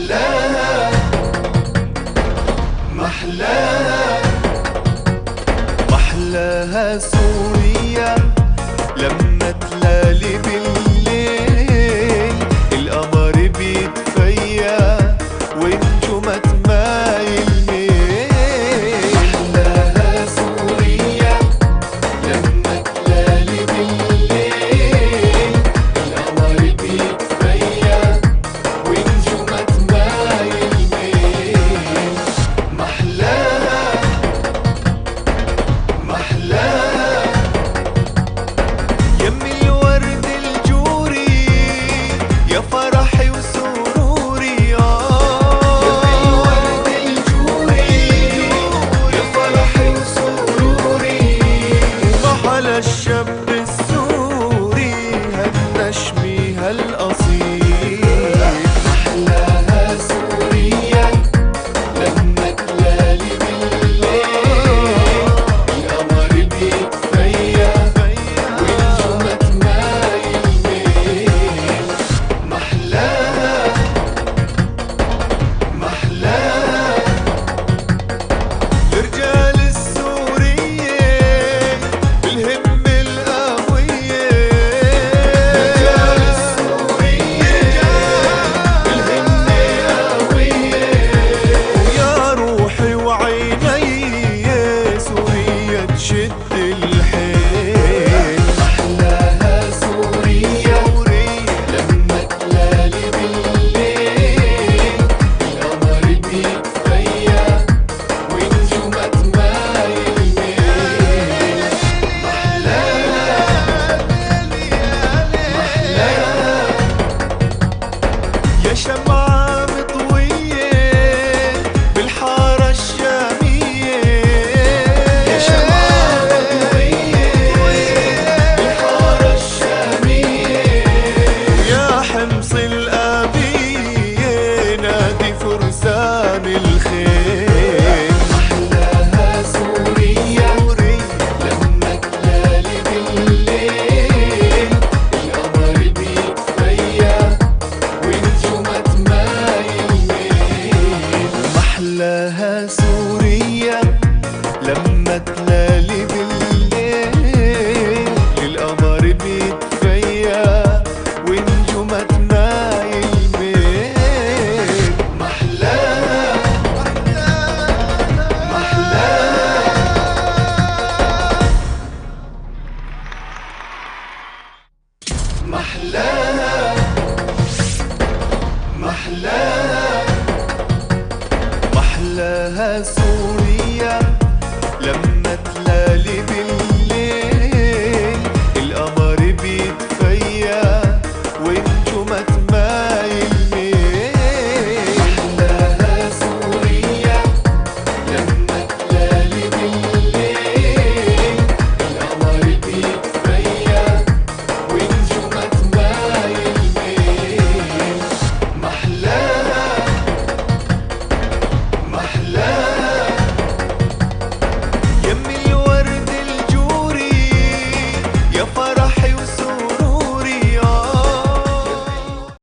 محلاها محلاها محلاها سوريا لما تلالي بالليل القمر بيتفيا ونجومها تمايل ميل. محلاها سوريا لما تلالي بالليل القمر بيتفيا ونجومها تمايل ميل. محلاها محلاها يمي الورد الجوري يا فرحي وسروري يمي الورد الجوري يا فرحي وسروري ومحلى الشاب السوري هالنشمي هالقصير. محلاها سوريا لما تلالي بالليل القمر بيتفيا ونجومها تمايل ميل. محلاها محلاها الرجال السورية بالهم القوية الرجال السورية بالهم القوية ويا روحي وعيني سوريا تشد الحيل. محلاها سوريا لما تلالي بالليل القمر بيتفيا ونجومها تمايل ميل. محلاها محلاها يا شمعة مضوية بالحارة الشامية يا شمعة مضوية بالحارة الشامية يا حمص الآبية نادي فرسان الخيل. محلاها سوريا لما تلالي بالليل القمر بيتفيا ونجومها تمايل ميل. محلاها سوريا لما تلالي بالليل القمر بيتفيا ونجومها تمايل ميل. محلاها محلاها محلاها محلاها سوريا لما تلالي بالليل القمر بيتفيا